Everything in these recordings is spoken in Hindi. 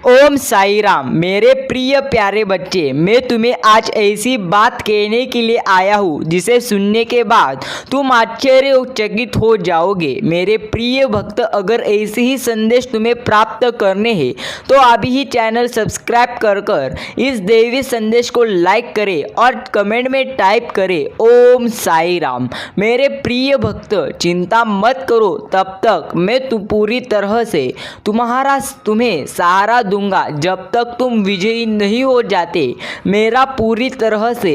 ओम साई राम। मेरे प्रिय प्यारे बच्चे, मैं तुम्हें आज ऐसी बात कहने के लिए आया हूँ जिसे सुनने के बाद तुम आश्चर्यचकित हो जाओगे। मेरे प्रिय भक्त, अगर ऐसे ही संदेश तुम्हें प्राप्त करने हैं तो अभी ही चैनल सब्सक्राइब कर इस दैवी संदेश को लाइक करें और कमेंट में टाइप करें ओम साई राम। मेरे प्रिय भक्त, चिंता मत करो, तब तक मैं पूरी तरह से तुम्हें सहारा दूंगा जब तक तुम विजयी नहीं हो जाते। मेरा पूरी तरह से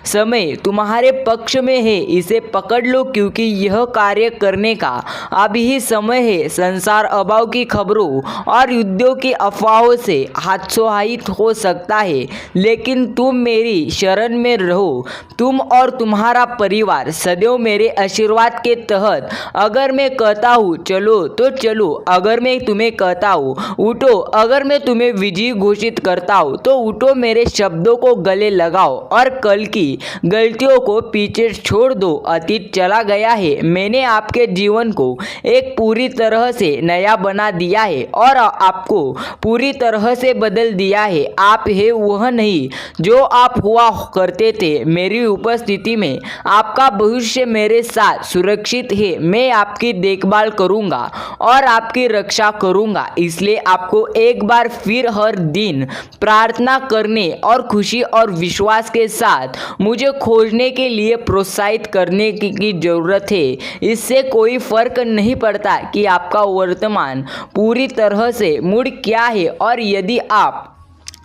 समय तुम्हारे पक्ष में है, इसे पकड़ लो क्योंकि यह कार्य करने का अभी ही समय है। संसार अभाव की खबरों और युद्धों की अफवाहों से हतोत्साहित हो सकता है, लेकिन तुम मेरी शरण में रहो। तुम और तुम्हारा परिवार सदैव मेरे आशीर्वाद के तहत। अगर मैं कहता हूँ चलो तो चलो, अगर मैं तुम्हें कहता हूँ उठो, अगर मैं तुम्हें विजयी घोषित करता हूँ तो उठो। मेरे शब्दों को गले लगाओ और कल की गलतियों को पीछे छोड़ दो। अतीत चला गया है, मैंने आपके जीवन को एक पूरी तरह से नया बना दिया है और आपको पूरी तरह से बदल दिया है। आप है वह नहीं जो आप हुआ करते थे। मेरी उपस्थिति में आपका भविष्य मेरे साथ सुरक्षित है। मैं आपकी देखभाल करूंगा और आपकी रक्षा करूंगा। इसलिए आपको एक बार फिर हर दिन प्रार्थना करने और खुशी और विश्वास के साथ मुझे खोजने के लिए प्रोत्साहित करने की जरूरत है। इससे कोई फर्क नहीं पड़ता कि आपका वर्तमान पूरी तरह से मूड क्या है, और यदि आप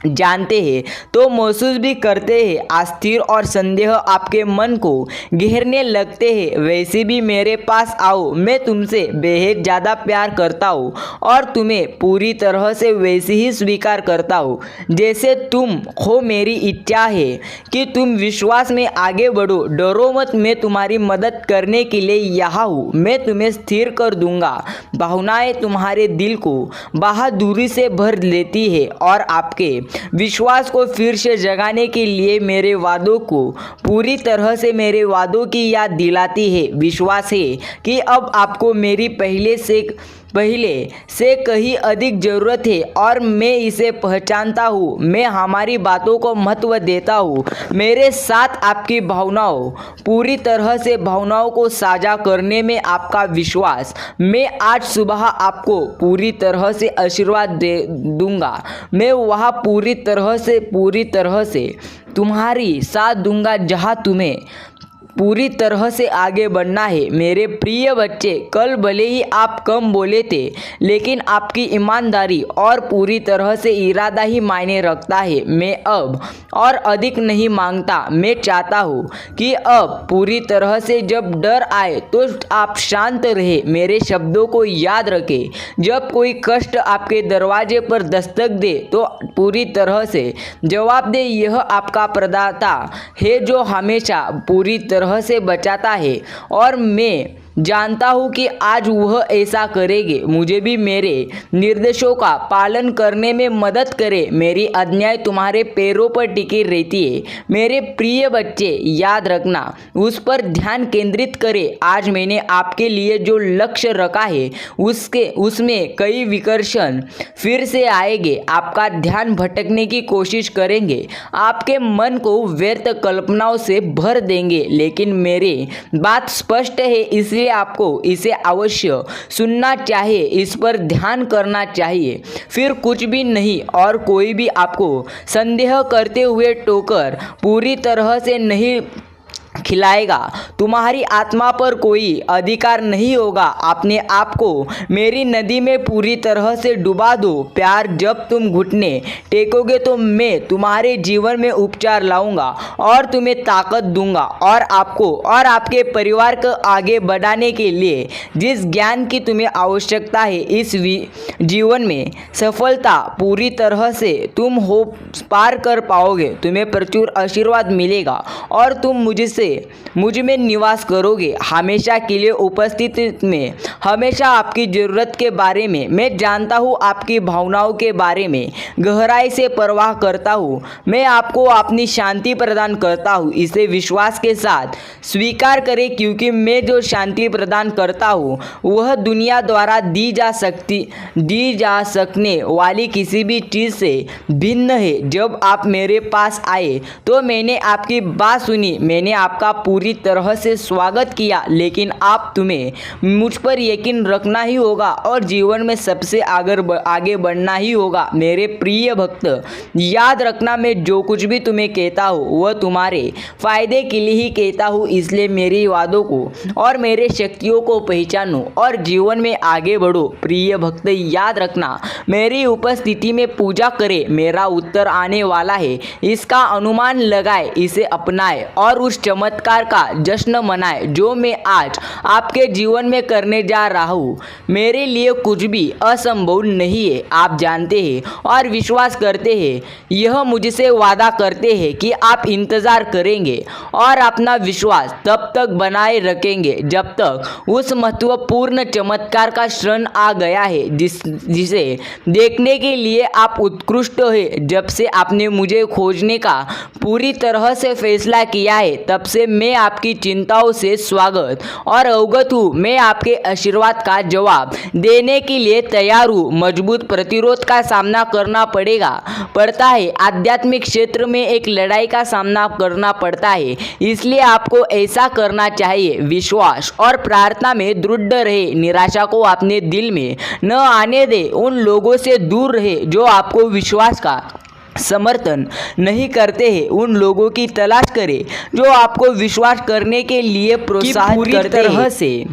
जानते हैं तो महसूस भी करते हैं अस्थिर और संदेह आपके मन को घेरने लगते हैं, वैसे भी मेरे पास आओ। मैं तुमसे बेहद ज़्यादा प्यार करता हूँ और तुम्हें पूरी तरह से वैसे ही स्वीकार करता हूँ जैसे तुम हो। मेरी इच्छा है कि तुम विश्वास में आगे बढ़ो। डरो मत, मैं तुम्हारी मदद करने के लिए यहाँ हूँ। मैं तुम्हें स्थिर कर दूंगा। भावनाएं तुम्हारे दिल को बहादुरी से भर लेती है और आपके विश्वास को फिर से जगाने के लिए मेरे वादों को पूरी तरह से मेरे वादों की याद दिलाती है। विश्वास है कि अब आपको मेरी पहले से कहीं अधिक ज़रूरत है और मैं इसे पहचानता हूँ। मैं हमारी बातों को महत्व देता हूँ। मेरे साथ आपकी भावनाओं पूरी तरह से भावनाओं को साझा करने में आपका विश्वास। मैं आज सुबह आपको पूरी तरह से आशीर्वाद दे दूंगा। मैं वहाँ पूरी तरह से तुम्हारी साथ दूंगा जहाँ तुम्हें पूरी तरह से आगे बढ़ना है। मेरे प्रिय बच्चे, कल भले ही आप कम बोले थे, लेकिन आपकी ईमानदारी और पूरी तरह से इरादा ही मायने रखता है। मैं अब और अधिक नहीं मांगता। मैं चाहता हूँ कि अब पूरी तरह से जब डर आए तो आप शांत रहे। मेरे शब्दों को याद रखें। जब कोई कष्ट आपके दरवाजे पर दस्तक दे तो पूरी तरह से जवाब दे, यह आपका प्रदाता है जो हमेशा पूरी तरह से बचाता है और मैं जानता हूँ कि आज वह ऐसा करेंगे। मुझे भी मेरे निर्देशों का पालन करने में मदद करें। मेरी आज्ञाएं तुम्हारे पैरों पर टिकी रहती है। मेरे प्रिय बच्चे, याद रखना, उस पर ध्यान केंद्रित करें। आज मैंने आपके लिए जो लक्ष्य रखा है उसमें कई विकर्षण फिर से आएंगे। आपका ध्यान भटकने की कोशिश करेंगे, आपके मन को व्यर्थ कल्पनाओं से भर देंगे, लेकिन मेरी बात स्पष्ट है, इसलिए आपको इसे अवश्य सुनना चाहिए, इस पर ध्यान करना चाहिए। फिर कुछ भी नहीं और कोई भी आपको संदेह करते हुए टोकर पूरी तरह से नहीं खिलाएगा। तुम्हारी आत्मा पर कोई अधिकार नहीं होगा। अपने आप को मेरी नदी में पूरी तरह से डुबा दो। प्यार, जब तुम घुटने टेकोगे तो मैं तुम्हारे जीवन में उपचार लाऊंगा और तुम्हें ताकत दूंगा और आपको और आपके परिवार को आगे बढ़ाने के लिए जिस ज्ञान की तुम्हें आवश्यकता है, इस जीवन में सफलता पूरी तरह से तुम हो पार कर पाओगे। तुम्हें प्रचुर आशीर्वाद मिलेगा और तुम मुझसे मुझ में निवास करोगे, हमेशा के लिए उपस्थित में, हमेशा आपकी ज़रूरत के बारे में मैं जानता हूँ, आपकी भावनाओं के बारे में गहराई से परवाह करता हूँ। मैं आपको अपनी शांति प्रदान करता हूँ, इसे विश्वास के साथ स्वीकार करें, क्योंकि मैं जो शांति प्रदान करता हूँ वह दुनिया द्वारा दी जा सकने वाली किसी भी चीज़ से भिन्न है। जब आप मेरे पास आए तो मैंने आपकी बात सुनी, मैंने आपका पूरी तरह से स्वागत किया, लेकिन तुम्हें मुझ पर यकीन रखना ही होगा और जीवन में सबसे आगे बढ़ना ही होगा। मेरे प्रिय भक्त, याद रखना, मैं जो कुछ भी तुम्हें कहता हूँ वह तुम्हारे फायदे के लिए ही कहता हूँ, इसलिए मेरे वादों को और मेरे शक्तियों को पहचानो और जीवन में आगे बढ़ो। प्रिय भक्त, याद रखना, मेरी उपस्थिति में पूजा करे, मेरा उत्तर आने वाला है, इसका अनुमान लगाए, इसे अपनाए और उस चमत्कार का जश्न मनाए जो मैं आज आपके जीवन में करने जा रहा हूँ। मेरे लिए कुछ भी असंभव नहीं है, आप जानते हैं और विश्वास करते हैं। यह मुझसे वादा करते हैं कि आप इंतज़ार करेंगे और अपना विश्वास तब तक बनाए रखेंगे जब तक उस महत्वपूर्ण चमत्कार का क्षण आ गया है जिसे देखने के लिए आप उत्कृष्ट हैं। जब से आपने मुझे खोजने का पूरी तरह से फैसला किया है, तब से मैं आपकी चिंताओं से स्वागत और अवगत हूँ। मैं आपके आशीर्वाद का जवाब देने के लिए तैयार हूँ। मजबूत प्रतिरोध का सामना करना पड़ता है, आध्यात्मिक क्षेत्र में एक लड़ाई का सामना करना पड़ता है, इसलिए आपको ऐसा करना चाहिए। विश्वास और प्रार्थना में दृढ़ रहे, निराशा को अपने दिल में न आने दे, उन लोगों से दूर रहे जो आपको विश्वास का समर्थन नहीं करते हैं, उन लोगों की तलाश करें जो आपको विश्वास करने के लिए प्रोत्साहित करते हैं। से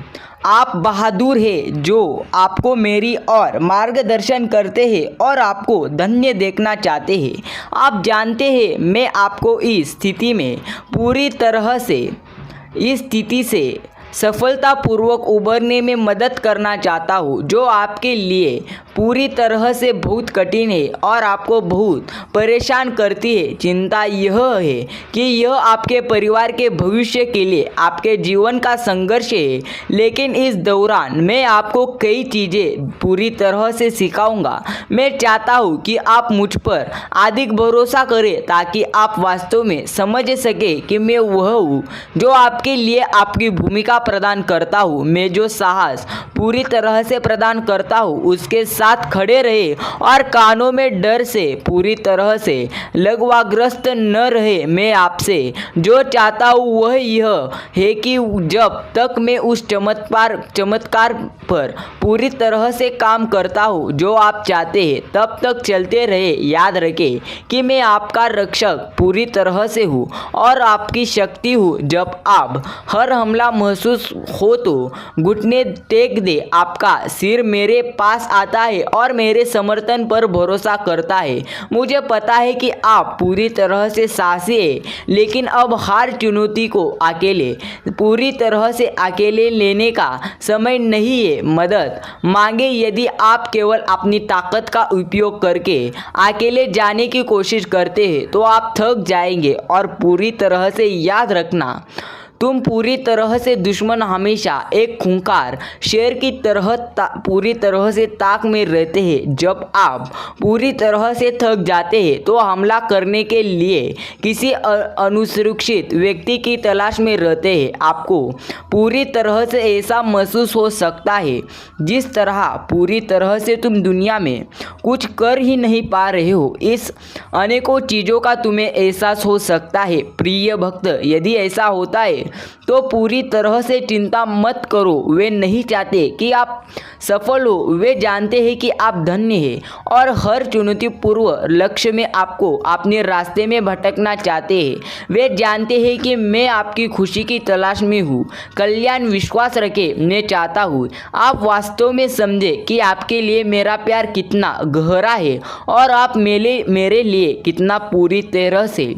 आप बहादुर हैं जो आपको मेरी और मार्गदर्शन करते हैं और आपको धन्य देखना चाहते हैं। आप जानते हैं मैं आपको इस स्थिति से सफलतापूर्वक उबरने में मदद करना चाहता हूँ, जो आपके लिए पूरी तरह से बहुत कठिन है और आपको बहुत परेशान करती है। चिंता यह है कि यह आपके परिवार के भविष्य के लिए आपके जीवन का संघर्ष है, लेकिन इस दौरान मैं आपको कई चीज़ें पूरी तरह से सिखाऊंगा। मैं चाहता हूँ कि आप मुझ पर अधिक भरोसा करें ताकि आप वास्तव में समझ सकें कि मैं वह हूँ जो आपके लिए आपकी भूमिका प्रदान करता हूँ। मैं जो साहस पूरी तरह से प्रदान करता हूँ उसके साथ खड़े रहे और कानों में डर से पूरी तरह से लकवाग्रस्त न रहे। मैं आपसे जो चाहता हूँ वह यह है कि जब तक मैं उस चमत्कार पर पूरी तरह से काम करता हूँ जो आप चाहते हैं, तब तक चलते रहे। याद रखें कि मैं आपका रक्षक पूरी तरह से हूँ और आपकी शक्ति हूँ। जब आप हर हमला महसूस हो तो घुटने टेक दे, आपका सिर मेरे पास आता है और मेरे समर्थन पर भरोसा करता है। मुझे पता है कि आप पूरी तरह से साहसी हैं, लेकिन अब हर चुनौती को पूरी तरह से अकेले लेने का समय नहीं है। मदद मांगे, यदि आप केवल अपनी ताकत का उपयोग करके अकेले जाने की कोशिश करते हैं तो आप थक जाएंगे। और पूरी तरह से याद रखना, तुम पूरी तरह से दुश्मन हमेशा एक खूंखार शेर की तरह पूरी तरह से ताक में रहते हैं। जब आप पूरी तरह से थक जाते हैं तो हमला करने के लिए किसी असुरक्षित व्यक्ति की तलाश में रहते हैं। आपको पूरी तरह से ऐसा महसूस हो सकता है जिस तरह पूरी तरह से तुम दुनिया में कुछ कर ही नहीं पा रहे हो। इस अनेकों चीज़ों का तुम्हें एहसास हो सकता है। प्रिय भक्त, यदि ऐसा होता है तो पूरी तरह से चिंता मत करो। वे नहीं चाहते कि आप सफल हो, वे जानते हैं कि आप धन्य हैं और हर चुनौतीपूर्ण लक्ष्य में आपको अपने रास्ते में भटकना चाहते हैं। वे जानते हैं कि मैं आपकी खुशी की तलाश में हूँ। कल्याण, विश्वास रखें, मैं चाहता हूँ आप वास्तव में समझें कि आपके लिए मेरा प्यार कितना गहरा है और आप मेरे लिए कितना पूरी तरह से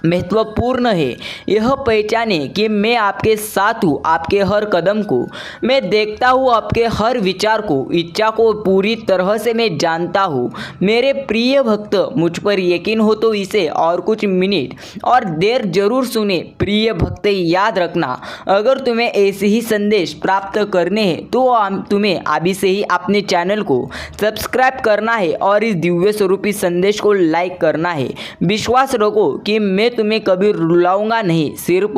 महत्वपूर्ण है। यह पहचाने कि मैं आपके साथ हूँ, आपके हर कदम को मैं देखता हूँ, आपके हर विचार को, इच्छा को पूरी तरह से मैं जानता हूँ। मेरे प्रिय भक्त, मुझ पर यकीन हो तो इसे और कुछ मिनट और देर जरूर सुने। प्रिय भक्त, याद रखना, अगर तुम्हें ऐसे ही संदेश प्राप्त करने हैं तो तुम्हें अभी से ही अपने चैनल को सब्सक्राइब करना है और इस दिव्य स्वरूपी संदेश को लाइक करना है। विश्वास रखो कि मैं तुम्हें कभी रुलाऊंगा नहीं। सिर्फ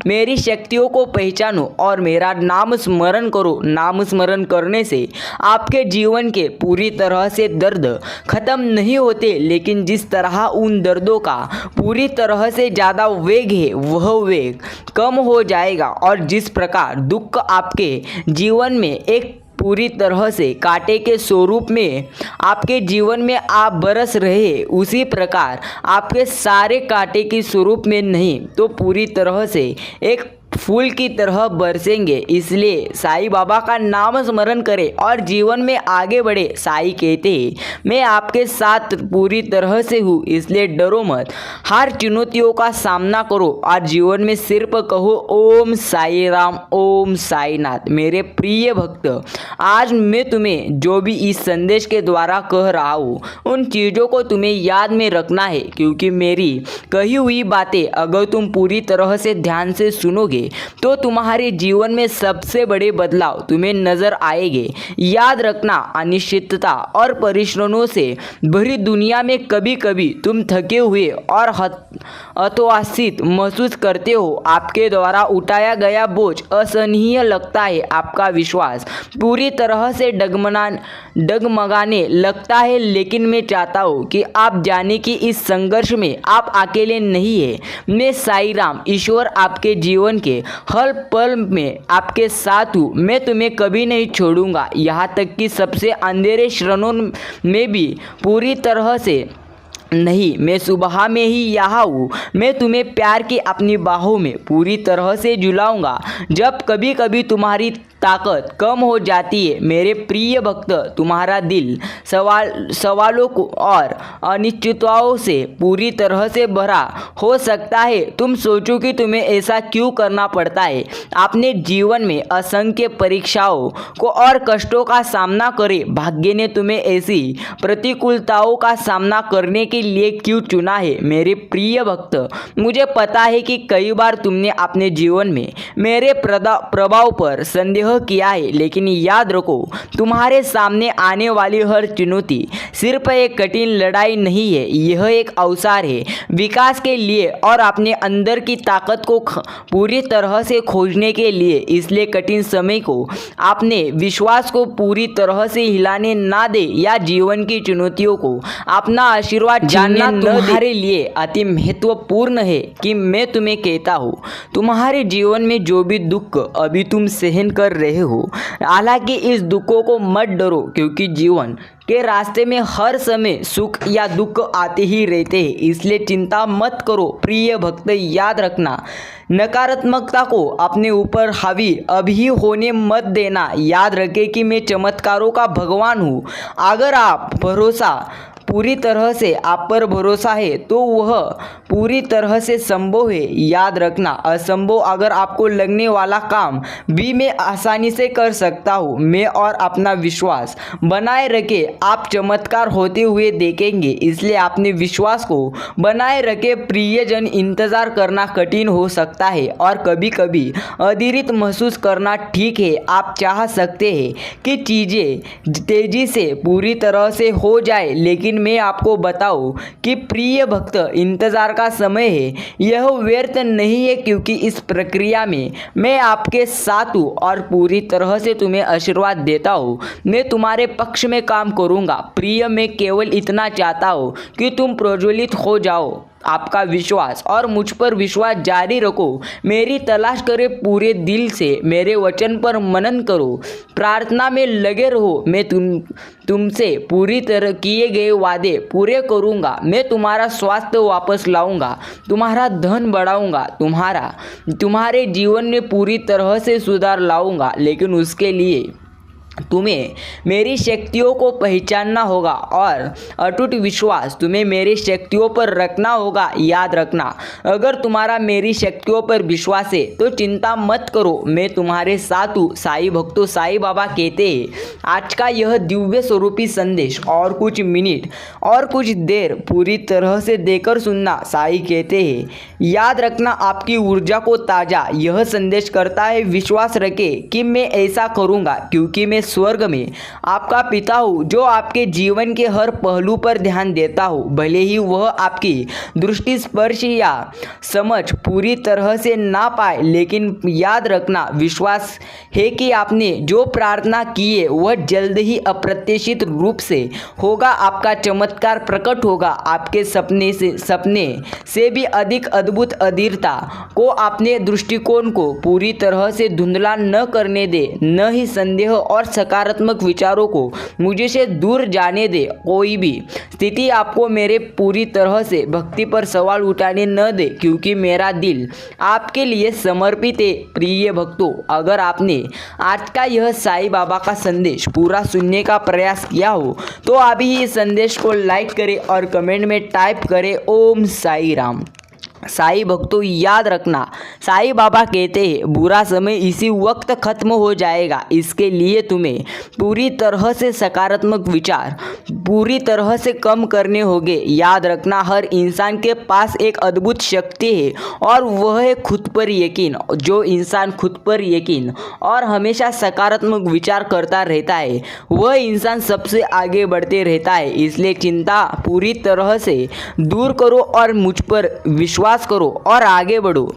मेरी शक्तियों को पहचानो और मेरा नाम स्मरण करो। नाम स्मरण करने से आपके जीवन के पूरी तरह से दर्द खत्म नहीं होते, लेकिन जिस तरह उन दर्दों का पूरी तरह से ज़्यादा वेग है वह वेग कम हो जाएगा, और जिस प्रकार दुख आपके जीवन में एक पूरी तरह से कांटे के स्वरूप में आपके जीवन में आप बरस रहे, उसी प्रकार आपके सारे कांटे के स्वरूप में नहीं तो पूरी तरह से एक फूल की तरह बरसेंगे। इसलिए साईं बाबा का नाम स्मरण करें और जीवन में आगे बढ़े। साईं कहते हैं, मैं आपके साथ पूरी तरह से हूँ, इसलिए डरो मत। हर चुनौतियों का सामना करो और जीवन में सिर्फ कहो ओम साई राम, ओम साईनाथ। मेरे प्रिय भक्त, आज मैं तुम्हें जो भी इस संदेश के द्वारा कह रहा हूँ उन चीज़ों को तुम्हें याद में रखना है, क्योंकि मेरी कही हुई बातें अगर तुम पूरी तरह से ध्यान से सुनोगे तो तुम्हारे जीवन में सबसे बड़े बदलाव तुम्हें नजर आएंगे। याद रखना, अनिश्चितता और परिश्रमों से भरी दुनिया में कभी कभी तुम थके हुए और हतोत्साहित महसूस करते हो। आपके द्वारा उठाया गया बोझ असहनीय लगता है, आपका विश्वास पूरी तरह से डगमगाने लगता है, लेकिन मैं चाहता हूँ कि आप जाने कि इस संघर्ष में आप अकेले नहीं है। मैं साईं राम ईश्वर आपके जीवन के हर पल में आपके साथ हूँ। मैं तुम्हें कभी नहीं छोड़ूंगा, यहाँ तक कि सबसे अंधेरे क्षणों में भी पूरी तरह से नहीं। मैं सुबह में ही यहाँ हूँ। मैं तुम्हें प्यार की अपनी बाहों में पूरी तरह से झुलाऊंगा जब कभी कभी तुम्हारी ताकत कम हो जाती है। मेरे प्रिय भक्त, तुम्हारा दिल सवालों को और अनिश्चितताओं से पूरी तरह से भरा हो सकता है। तुम सोचो कि तुम्हें ऐसा क्यों करना पड़ता है। आपने जीवन में असंख्य परीक्षाओं को और कष्टों का सामना करे, भाग्य ने तुम्हें ऐसी प्रतिकूलताओं का सामना करने के लिए क्यों चुना है। मेरे प्रिय भक्त, मुझे पता है कि कई बार तुमने अपने जीवन में मेरे प्रभाव पर संदेह किया है, लेकिन याद रखो, तुम्हारे सामने आने वाली हर चुनौती सिर्फ एक कठिन लड़ाई नहीं है, यह एक अवसर है विकास के लिए और अपने अंदर की ताकत को पूरी तरह से खोजने के लिए। इसलिए कठिन समय को अपने विश्वास को पूरी तरह से हिलाने ना दे या जीवन की चुनौतियों को अपना आशीर्वाद जानना तुम्हारे लिए अति महत्वपूर्ण है कि मैं तुम्हें कहता हूँ, तुम्हारे जीवन में जो भी दुख अभी तुम सहन कर रहे हो, हालांकि इस दुखों को मत डरो, क्योंकि जीवन के रास्ते में हर समय सुख या दुख आते ही रहते हैं, इसलिए चिंता मत करो। प्रिय भक्त, याद रखना, नकारात्मकता को अपने ऊपर हावी अभी होने मत देना। याद रखें कि मैं चमत्कारों का भगवान हूँ। अगर आप पूरी तरह से आप पर भरोसा है तो वह पूरी तरह से संभव है। याद रखना, असंभव अगर आपको लगने वाला काम भी मैं आसानी से कर सकता हूँ। मैं और अपना विश्वास बनाए रखे, आप चमत्कार होते हुए देखेंगे। इसलिए अपने विश्वास को बनाए रखे। प्रियजन, इंतज़ार करना कठिन हो सकता है और कभी कभी अधीरित महसूस करना ठीक है। आप चाह सकते हैं कि चीज़ें तेज़ी से पूरी तरह से हो जाए, लेकिन मैं आपको बताऊं कि प्रिय भक्त, इंतज़ार का समय है, यह व्यर्थ नहीं है, क्योंकि इस प्रक्रिया में मैं आपके साथ हूँ और पूरी तरह से तुम्हें आशीर्वाद देता हूँ। मैं तुम्हारे पक्ष में काम करूँगा। प्रिय, मैं केवल इतना चाहता हूँ कि तुम प्रज्वलित हो जाओ। आपका विश्वास और मुझ पर विश्वास जारी रखो। मेरी तलाश करे, पूरे दिल से मेरे वचन पर मनन करो, प्रार्थना में लगे रहो। मैं तुमसे पूरी तरह किए गए वादे पूरे करूँगा। मैं तुम्हारा स्वास्थ्य वापस लाऊंगा, तुम्हारा धन बढ़ाऊंगा, तुम्हारे जीवन में पूरी तरह से सुधार लाऊंगा, लेकिन उसके लिए तुम्हें मेरी शक्तियों को पहचानना होगा और अटूट विश्वास तुम्हें मेरी शक्तियों पर रखना होगा। याद रखना, अगर तुम्हारा मेरी शक्तियों पर विश्वास है तो चिंता मत करो, मैं तुम्हारे साथ हूँ। साईं भक्तों, साईं बाबा कहते हैं आज का यह दिव्य स्वरूपी संदेश और कुछ मिनट और कुछ देर पूरी तरह से देकर सुनना। साईं कहते हैं याद रखना आपकी ऊर्जा को ताज़ा। यह संदेश करता है विश्वास रखें कि मैं ऐसा करूँगा क्योंकि मैं स्वर्ग में आपका पिता हूँ जो आपके जीवन के हर पहलू पर ध्यान देता हूँ। भले ही वह आपकी दृष्टि, स्पर्श या समझ पूरी तरह से ना पाए, लेकिन याद रखना विश्वास है कि आपने जो प्रार्थना की है वह जल्द ही अप्रत्याशित रूप से होगा। आपका चमत्कार प्रकट होगा। आपके सपने से भी अधिक अद्भुत अधीरता को अपने दृष्टिकोण को पूरी तरह से धुंधला न करने दे, न ही संदेह और सकारात्मक विचारों को मुझे से दूर जाने दे। कोई भी स्थिति आपको मेरे पूरी तरह से भक्ति पर सवाल उठाने न दे, क्योंकि मेरा दिल आपके लिए समर्पित है। प्रिय भक्तों, अगर आपने आज का यह साईं बाबा का संदेश पूरा सुनने का प्रयास किया हो तो अभी इस संदेश को लाइक करें और कमेंट में टाइप करें ओम साई राम। साईं भक्तों, याद रखना साईं बाबा कहते हैं बुरा समय इसी वक्त खत्म हो जाएगा। इसके लिए तुम्हें पूरी तरह से सकारात्मक विचार पूरी तरह से कम करने होंगे। याद रखना हर इंसान के पास एक अद्भुत शक्ति है और वह है खुद पर यकीन। जो इंसान खुद पर यकीन और हमेशा सकारात्मक विचार करता रहता है वह इंसान सबसे आगे बढ़ते रहता है। इसलिए चिंता पूरी तरह से दूर करो और मुझ पर विश्वास करो और आगे बढ़ो।